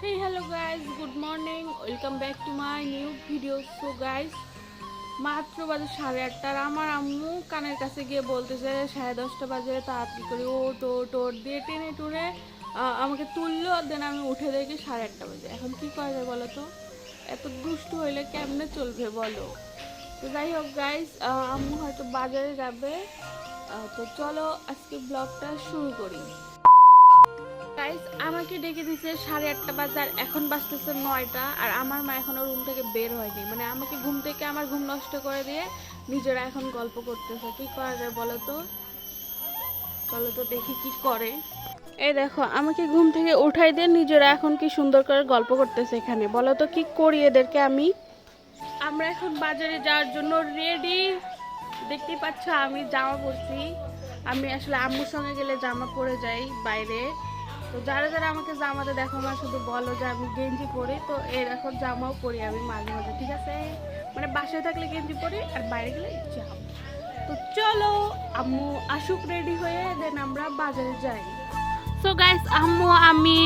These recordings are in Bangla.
Hey hello guys, good morning, welcome back to my new video. So guys, মাত্র বাজে 8:30 আর আমার আম্মু কানের কাছে গিয়ে বলতেছে 10:30 বাজে, তাড়াতাড়ি করে ওট ওট ওট দিয়ে টেনে টুরে আমাকে তুললো। দেন আমি উঠে দেখি 8:30 বাজে। এখন কি করা যায় বলো তো? এত দুষ্টু হইলে কেমনে চলবে বলো? তো যাই হোক গাইস, আম্মু হয়তো বাজারে যাবে, তো চলো আজকে ব্লগটা শুরু করি। গাইস আমাকে ডেকে দিছে 8:30 বাজে আর এখন বাজতেছে 9টা আর আমার মা এখনো রুম থেকে বের হয়নি। মানে আমাকে ঘুম থেকে আমার ঘুম নষ্ট করে দিয়ে নিজেরা এখন গল্প করতেছে। কি করা যায় বলো তো? চলো তো দেখি কি করে। এই দেখো আমাকে ঘুম থেকে উঠাই দিয়ে নিজেরা এখন কি সুন্দর করে গল্প করতেছে এখানে। বলো তো কি করি এদেরকে আমি? আমরা এখন বাজারে যাওয়ার জন্য রেডি। দেখতেই পাচ্ছ আমি জামা পরছি। আমি আসলে আম্মুর সঙ্গে গেলে জামা পরে যাই বাইরে। তো যারা যারা আমাকে জামাতে দেখো না শুধু বলো যে আমি গেঞ্জি পরি, তো এই দেখো জামাও পরি আমি মাঝে মাঝে, ঠিক আছে? মানে বাসায় থাকলে গেঞ্জি পরি আর বাইরে গেলে জামা। তো চলো আম্মু আসুক রেডি হয়ে, দেন আমরা বাজারে যাই। সো গাইস আম্মু আমি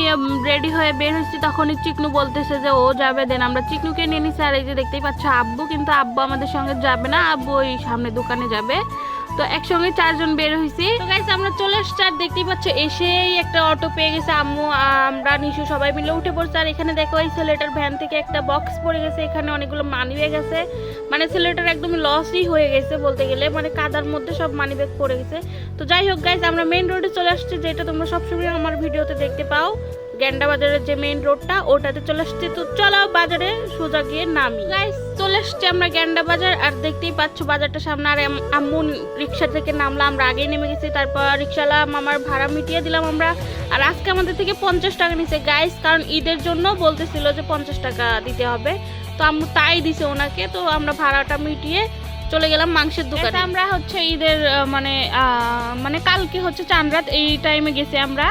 রেডি হয়ে বের হয়েছি, তখনই চিকনু বলতেছে যে ও যাবে। দেন আমরা চিকনুকে নিয়ে নিছি। আর এই যে দেখতেই পাচ্ছ আব্বু, কিন্তু আব্বু আমাদের সঙ্গে যাবে না, আব্বু ওই সামনে দোকানে যাবে। তো একসঙ্গে 4 জন বের হয়েছি। তো গাইস আমরা চলে আসছি আর দেখতেই পাচ্ছ এসেই একটা অটো পেয়ে গেছে আম্মু, আমরা নিশু সবাই মিলে উঠে পড়ছে। আর এখানে দেখো এই ছেলেটার ভ্যান থেকে একটা বক্স পড়ে গেছে, এখানে অনেকগুলো মানি ব্যাগ আছে। মানে ছেলেটার একদম লসই হয়ে গেছে বলতে গেলে, মানে কাদার মধ্যে সব মানি ব্যাগ পড়ে গেছে। তো যাই হোক গাইস আমরা মেইন রোডে চলে আসছি, যেটা তোমরা সবসময় আমার ভিডিওতে দেখতে পাও। গ্যান্ডা বাজারের যে মেইন রোডটা ওটাতে চলে আসছি। তো চলো বাজারে সোজা গিয়ে নামি। গাইস চলে আসছি আমরা গ্যান্ডা বাজার আর দেখতেই পাচ্ছ বাজারটা সামনে। আর আম্মু রিক্সা থেকে নামলাম, আমরা আগেই নেমে গেছি। তারপর রিক্সাওয়ালা মামার ভাড়া মিটিয়ে দিলাম আমরা। আর আজকে আমাদের থেকে 50 টাকা নিছে গাইস, কারণ ঈদের জন্য বলতেছিল যে 50 টাকা দিতে হবে। তো আম্মু তাই দিছে ওনাকে। তো আমরা ভাড়াটা মিটিয়ে চলে গেলাম মাংসের দোকানে। আমরা হচ্ছে ঈদের মানে কালকে হচ্ছে চাঁদ রাত, এই টাইমে গেছি আমরা।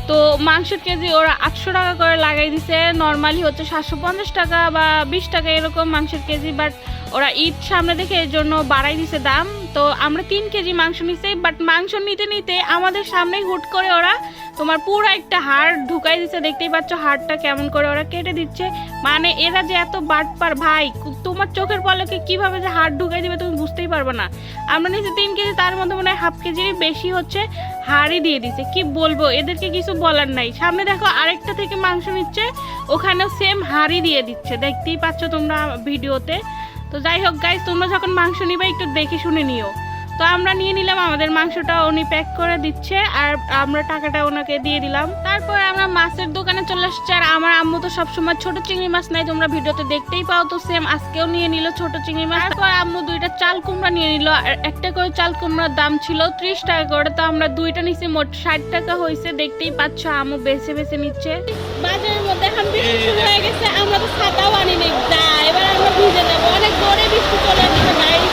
তো মাংসের কেজি ওরা 800 টাকা করে লাগাই দিছে। নর্মালি হচ্ছে 750 টাকা বা 20 টাকা এরকম মাংসের কেজি, বাট ওরা ঈদ সামনে দেখে এর জন্য বাড়াই দিছে দাম। তো আমরা 3 কেজি মাংস নিছি, বাট মাংস নিতে নিতে আমাদের সামনেই হুট করে ওরা তোমার পুরো একটা হাড় ঢুকাই দিচ্ছে। দেখতেই পাচ্ছ হাড়টা কেমন করে ওরা কেটে দিচ্ছে। মানে এরা যে এত বাটপার ভাই, তোমার চোখের পলকে কিভাবে যে হাড় ঢুকাই দিবে তুমি বুঝতেই পারবে না। আমরা নিচে 3 কেজি, তার মধ্যে মনে হয় হাফ কেজির বেশি হচ্ছে হাড়ই দিয়ে দিচ্ছে। কি বলবো, এদেরকে কিছু বলার নাই। সামনে দেখো আরেকটা থেকে মাংস নিচ্ছে, ওখানেও সেম হাড়ি দিয়ে দিচ্ছে, দেখতেই পাচ্ছ তোমরা ভিডিওতে। তো যাই হোক গাইস তোমরা যখন মাংস নিবে একটু দেখে শুনে নিও। তো আমরা নিয়ে নিলাম আমাদের মাংসটা, উনি প্যাক করে দিচ্ছে আর আমরা টাকাটা ওনাকে দিয়ে দিলাম। তারপর আমরা মাছের দোকানে চলে আসছি। আর আমার আম্মু তো সবসময় ছোট চিংড়ি মাছ নাই, তোমরা ভিডিওতে দেখতেই পাও। তো সেম আজকেও নিয়ে নিল ছোট চিংড়ি মাছ। তারপর আম্মু 2টা চাল কুমড়া নিয়ে নিল, আর একটা করে চাল কুমড়ার দাম ছিল 30 টাকা করে। তো আমরা 2টা নিছি, মোট 60 টাকা হয়েছে। দেখতেই পাচ্ছ আম্মু বেছে বেছে নিচ্ছে। বাজারের মধ্যে এখন বৃষ্টি শুরু হয়ে গেছে, আমরা তো ছাতাও আনি নাই, এবার আমরা ভিজে যাবো। অনেক জোরে বৃষ্টি চলে আসছে গাইস।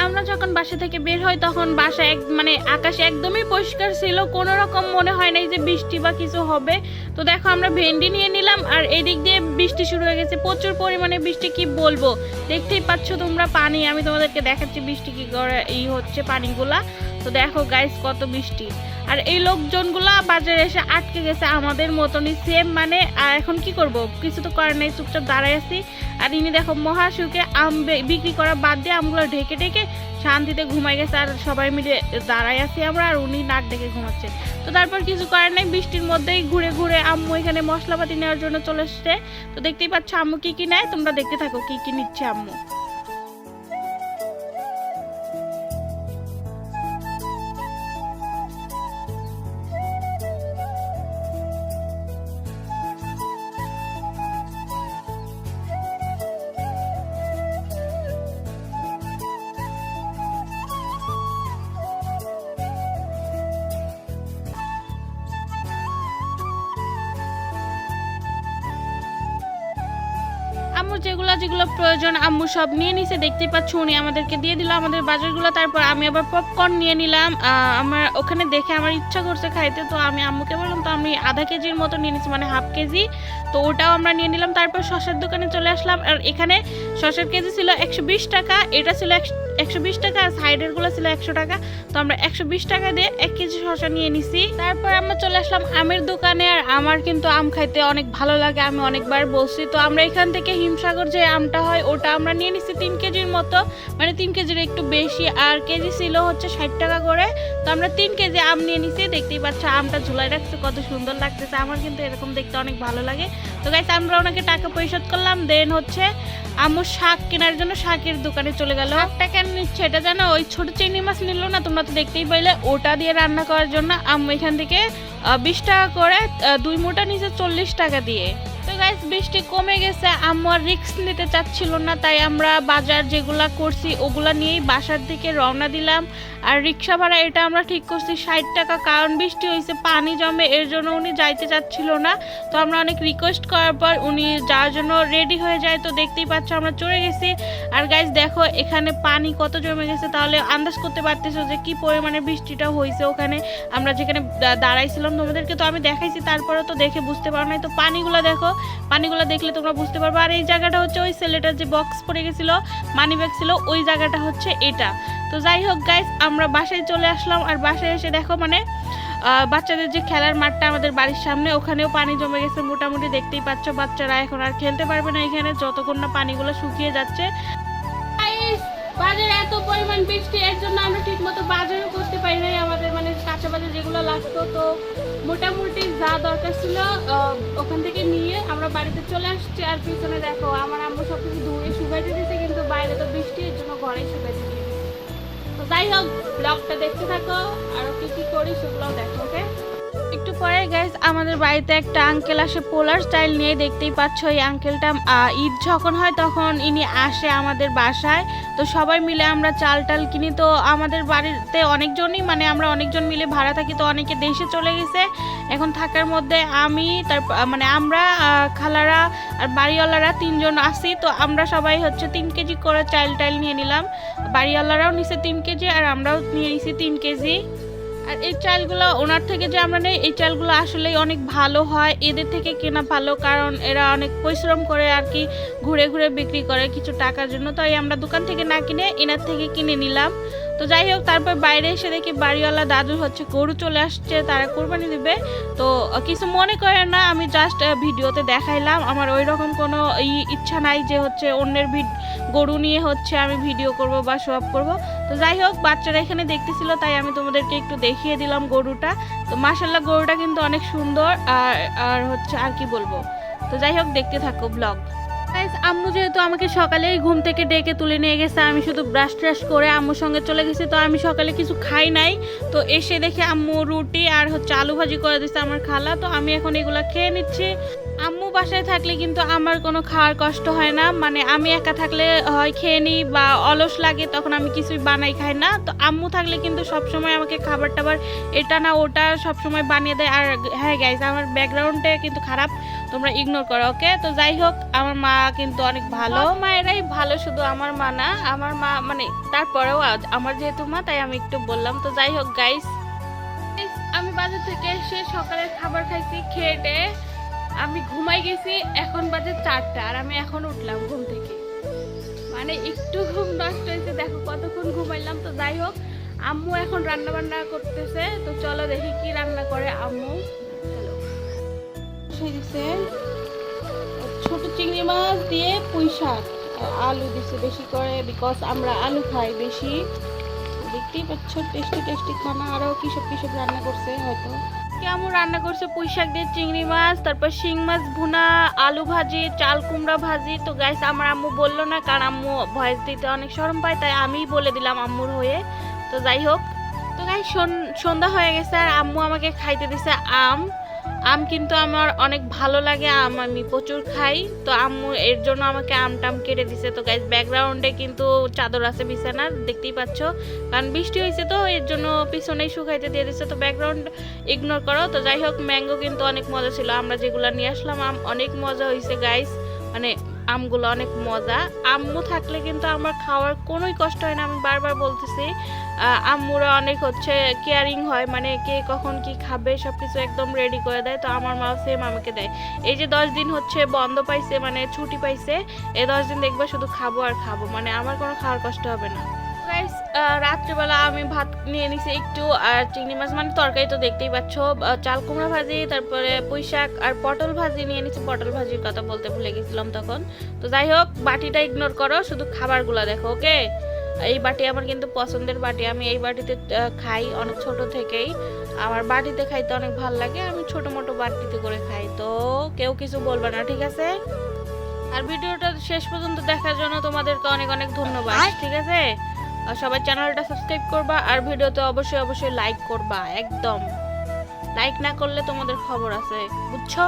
আমরা যখন বাসা থেকে বের হই তখন বাসা মানে আকাশ একদমই পরিষ্কার ছিল, কোনো রকম মনে হয় নাই যে বৃষ্টি বা কিছু হবে। তো দেখো আমরা ভেন্ডি নিয়ে নিলাম আর এদিক দিয়ে বৃষ্টি শুরু হয়ে গেছে, প্রচুর পরিমাণে বৃষ্টি। কি বলবো, দেখতেই পাচ্ছ তোমরা পানি, আমি তোমাদেরকে দেখাচ্ছি বৃষ্টি কি করে এই হচ্ছে পানিগুলা। তো দেখো গাইস কত বৃষ্টি। আর এই লোকজনগুলা বাজারে এসে আটকে গেছে আমাদের মতনই সেম। মানে আর এখন কি করব, কিছু তো করার নেই, চুপচাপ দাঁড়ায় আছি। আর ইনি দেখো মহাসুখে আম বিক্রি করা বাদ দিয়ে আমগুলো ঢেকে ঢেকে শান্তিতে ঘুমাই গেছে। আর সবাই মিলে দাঁড়ায় আছি আমরা, আর উনি নাক ডেকে ঘুমাচ্ছে। তো তারপর কিছু করার নেই, বৃষ্টির মধ্যেই ঘুরে ঘুরে আম্মু এখানে মশলাপাতি নেওয়ার জন্য চলে এসছে। তো দেখতেই পাচ্ছ আম্মু কি কি নেয়, তোমরা দেখতে থাকো কি কি নিচ্ছে আম্মু। আম্মুর যেগুলো যেগুলো প্রয়োজন আম্মু সব নিয়ে নিছে, দেখতেই পাচ্ছ উনি আমাদেরকে দিয়ে দিল আমাদের বাজারগুলো। তারপর আমি আবার পপকর্ন নিয়ে নিলাম, আমার ওখানে দেখে আমার ইচ্ছা করছে খাইতে। তো আমি আম্মুকে বললাম, তো আমি আধা কেজির মতো নিয়ে নিচ্ছি, মানে হাফ কেজি। তো ওটাও আমরা নিয়ে নিলাম। তারপর শসার দোকানে চলে আসলাম, আর এখানে শসার কেজি ছিল 120 টাকা, এটা ছিল 120 টাকা, আর সাইডের গুলো ছিল 100 টাকা। তো আমরা 120 টাকা দিয়ে 1 কেজি শসা নিয়ে নিছি। তারপর আমরা চলে আসলাম আমের দোকানে। আর আমার কিন্তু আম খাইতে অনেক ভালো লাগে, আমি অনেকবার বলছি। তো আমরা এখান থেকে হিমসাগর যে আমটা হয় ওটা আমরা নিয়ে নিছি 3 কেজির মতো, মানে 3 কেজির একটু বেশি, আর কেজি ছিল হচ্ছে 60 টাকা করে। তো আমরা 3 কেজি আম নিয়ে নিছি। দেখতেই পাচ্ছ আমটা ঝুলাই রাখছে, কত সুন্দর লাগতেছে। আমার কিন্তু এরকম দেখতে অনেক ভালো লাগে। তো গাইস আমরা ওনাকে টাকা পরিশোধ করলাম, দেন হচ্ছে আম্মু শাক কেনার জন্য শাকের দোকানে চলে গেল। শাকটা কেন নিচ্ছে এটা জানো? ওই ছোট চিংড়ি মাছ নিল না, তোমরা তো দেখতেই পাইলে, ওটা দিয়ে রান্না করার জন্য আম্মু এখান থেকে 20 টাকা করে 2 মুঠা নিচে 40 টাকা দিয়ে। তো গাইস বৃষ্টি কমে গেছে, আম্মু আর রিস্ক নিতে চাচ্ছিল না, তাই আমরা বাজার যেগুলা করছি ওগুলা নিয়েই বাসার দিকে রওনা দিলাম। আর রিক্সা ভাড়া এটা আমরা ঠিক করছি 60 টাকা, কারণ বৃষ্টি হয়েছে, পানি জমে, এর জন্য উনি যাইতে চাচ্ছিল না। তো আমরা অনেক রিকোয়েস্ট করার পর উনি যাওয়ার জন্য রেডি হয়ে যায়। তো দেখতেই পাচ্ছ আমরা চড়ে গেছি। আর গাইস দেখো এখানে পানি কত জমে গেছে, তাহলে আন্দাজ করতে পারতেছো যে কি পরিমাণে বৃষ্টিটা হয়েছে। ওখানে আমরা যেখানে দাঁড়াইছিলাম তোমাদেরকে তো আমি দেখাইছি, তারপরে তো দেখে বুঝতে পারো নাই। তো পানিগুলো দেখো, পানিগুলো দেখলে তোমরা বুঝতে পারবে। আর এই জায়গাটা হচ্ছে ওই ছেলেটার যে বক্স পড়ে গেছিলো, মানি ব্যাগ ছিল, ওই জায়গাটা হচ্ছে এটা। তো যাই হোক গাইস আমরা বাসায় চলে আসলাম। আর বাসায় এসে দেখো মানে বাচ্চাদের যে খেলার মাঠটা আমাদের বাড়ির সামনে, ওখানেও পানি জমে গেছে মোটামুটি। দেখতেই পাচ্ছ বাচ্চারা এখন আর খেলতে পারবে না এখানে, যতক্ষণ না পানিগুলো শুকিয়ে যাচ্ছে। বাজারে এত পরিমাণ বৃষ্টি, এর জন্য আমরা ঠিক মতো বাজারও করতে পারি নাই। আমাদের মানে কাঁচা বাজার যেগুলো লাগতো, তো মোটামুটি যা দরকার ছিল ওখান থেকে নিয়ে আমরা বাড়িতে চলে আসছি। আর পিছনে দেখো আমার আম্মু সবকিছু ধুয়ে শুকাইতে দিয়েছে, কিন্তু বাইরে তো বৃষ্টি, এর জন্য ঘরে শুকাইতে দিয়েছে। তো যাই হোক ব্লগটা দেখতে থাকো, আরো কি কি করি সেগুলোও দেখো। ওকে, একটু পরে গাইস আমাদের বাড়িতে একটা আঙ্কেল আসে পোলার স্টাইল নিয়ে। দেখতেই পাচ্ছ এই আঙ্কেলটা ঈদ যখন হয় তখন ইনি আসে আমাদের বাসায়। তো সবাই মিলে আমরা চাল টাল কিনি। তো আমাদের বাড়িতে অনেকজনই, মানে আমরা অনেকজন মিলে ভাড়া থাকি, তো অনেকে দেশে চলে গেছে। এখন থাকার মধ্যে আমি তারপর মানে আমরা খালারা আর বাড়িওয়ালারা 3 জন আসি। তো আমরা সবাই হচ্ছে 3 কেজি করে চাল টাল নিয়ে নিলাম। বাড়িওয়ালারাও নিছে 3 কেজি, আর আমরাও নিয়ে নিছি 3 কেজি। আর এই চালগুলো ওনার থেকে যে আমরা নেই, এই চালগুলো আসলেই অনেক ভালো হয়, এদের থেকে কেনা ভালো, কারণ এরা অনেক পরিশ্রম করে আর কি, ঘুরে ঘুরে বিক্রি করে কিছু টাকার জন্য। তাই আমরা দোকান থেকে না কিনে এনার থেকে কিনে নিলাম। তো যাই হোক তারপর বাইরে এসে দেখি বাড়িওয়ালা দাদু হচ্ছে গরু চলে আসছে, তারা কোরবানি দিবে। তো কিছু মনে করে না, আমি জাস্ট ভিডিওতে দেখাইলাম, আমার ওই রকম কোনো ইচ্ছা নাই যে হচ্ছে অন্যের গরু নিয়ে হচ্ছে আমি ভিডিও করব বা শো আপ করবো। তো যাই হোক বাচ্চারা এখানে দেখতেছিল, তাই আমি তোমাদেরকে একটু দেখিয়ে দিলাম গরুটা। তো মাশাআল্লাহ গরুটা কিন্তু অনেক সুন্দর। আর হচ্ছে আর কি বলবো। তো যাই হোক দেখতে থাকো ব্লগ। আম্মু যেহেতু আমাকে সকালেই ঘুম থেকে ডেকে তুলে নিয়ে গেছে, আমি শুধু ব্রাশ ট্রাশ করে আম্মুর সঙ্গে চলে গেছি। তো আমি সকালে কিছু খাই নাই। তো এসে দেখে আম্মু রুটি আর হচ্ছে আলু ভাজি করে দিচ্ছে আমার খালা। তো আমি এখন এগুলা খেয়ে নিচ্ছি। আম্মু বাসায় থাকলে কিন্তু আমার কোনো খাওয়ার কষ্ট হয় না, মানে আমি একা থাকলে হয় খেয়ে নিই বা অলস লাগে তখন আমি কিছুই বানাই খাই না। তো আম্মু থাকলে কিন্তু সবসময় আমাকে খাবার টাবার এটা না ওটা সবসময় বানিয়ে দেয়। আর হ্যাঁ গাইজ আমার ব্যাকগ্রাউন্ডে কিন্তু খারাপ, তোমরা ইগনোর করো ওকে। তো যাই হোক আমার মা কিন্তু অনেক ভালো, মায়েরাই ভালো, শুধু আমার মা না, আমার মা মানে তারপরেও আমার যেহেতু মা তাই আমি একটু বললাম। তো যাই হোক গাইজ আমি বাজার থেকে এসে সকালের খাবার খাইছি, খেয়ে আমি ঘুমাই গেছি। এখন বাজে 4টা, আর আমি এখন উঠলাম ঘুম থেকে, মানে একটু ঘুম নষ্ট হয়েছে, দেখো কতক্ষণ ঘুমাইলাম। তো যাই হোক আম্মু এখন রান্না বান্না করতেছে, তো চলো দেখি কি রান্না করে আম্মু। চলো দিছে ছোট চিংড়ি মাছ দিয়ে পুঁই শাক, আলু দিছে বেশি করে, বিকজ আমরা আলু খাই বেশি। দেখতেই পাচ্ছ টেস্টি টেস্টি খানা। আরও কিসব কিসব রান্না করছে হয়তো। কেমন রান্না করছে পুঁই শাক দিয়ে চিংড়ি মাছ, তারপর শিং মাছ ভুনা, আলু ভাজি, চাল কুমড়া ভাজি। তো গাইস আমার আম্মু বললো না, কারণ আম্মু ভয়েস দিতে অনেক শরম পায়, তাই আমিই বলে দিলাম আম্মুর হয়ে। তো যাই হোক তো গাইস সন্ধ্যা হয়ে গেছে, আর আম্মু আমাকে খাইতে দিছে আম। আম কিন্তু আমার অনেক ভালো লাগে, আম আমি প্রচুর খাই। তো আম্মু এর জন্য আমাকে আম টাম কেটে দিছে। তো গাইস ব্যাকগ্রাউন্ডে কিন্তু চাদর আছে বিছানার, দেখতেই পাচ্ছ, কারণ বৃষ্টি হয়েছে তো এর জন্য পিছনেই শুকাইতে দিয়ে দিচ্ছে। তো ব্যাকগ্রাউন্ড ইগনোর করো। তো যাই হোক ম্যাঙ্গো কিন্তু অনেক মজা ছিল, আমরা যেগুলো নিয়ে আসলাম আম অনেক মজা হয়েছে গাইস, মানে আমগুলো অনেক মজা। আম্মু থাকলে কিন্তু আমার খাওয়ার কোনোই কষ্ট হয় না, আমি বারবার বলতেছি। আম্মুরা অনেক হচ্ছে কেয়ারিং হয়, মানে কে কখন কি খাবে সবকিছু একদম রেডি করে দেয়। তো আমার মা সেম আমাকে দেয়। এই যে 10 দিন হচ্ছে বন্ধ পাইছে, মানে ছুটি পাইছে, এই 10 দিন দেখবা শুধু খাবো আর খাবো, মানে আমার কোনো খাওয়ার কষ্ট হবে না। গাইস রাত্রিবেলা আমি ভাত নিয়ে নিছি একটু, আর চিংড়ি মাছ মানে তরকারি তো দেখতেই পাচ্ছ, চাল কুমড়া ভাজি, তারপরে পুঁই শাক আর পটল ভাজি নিয়ে নিছি। পটল ভাজির কথা বলতে ভুলে গেছিলাম তখন। তো যাই হোক, বাটিটা ইগনোর করো, শুধু খাবারগুলো দেখো, ওকে। এই বাটি আমার কিন্তু পছন্দের বাটি, আমি এই বাটিতে খাই অনেক ছোট থেকেই। আমার বাটিতে খাইতে অনেক ভালো লাগে, আমি ছোট মোটো বাটিতে করে খাই। তো কেউ কিছু বলবে না, ঠিক আছে? আর ভিডিওটা শেষ পর্যন্ত দেখার জন্য তোমাদেরকে অনেক অনেক ধন্যবাদ, ঠিক আছে? আর সবাই চ্যানেলটা সাবস্ক্রাইব করবা, আর ভিডিওতে অবশ্যই লাইক করবা। একদম লাইক না করলে তোমাদের খবর আছে, বুঝছো?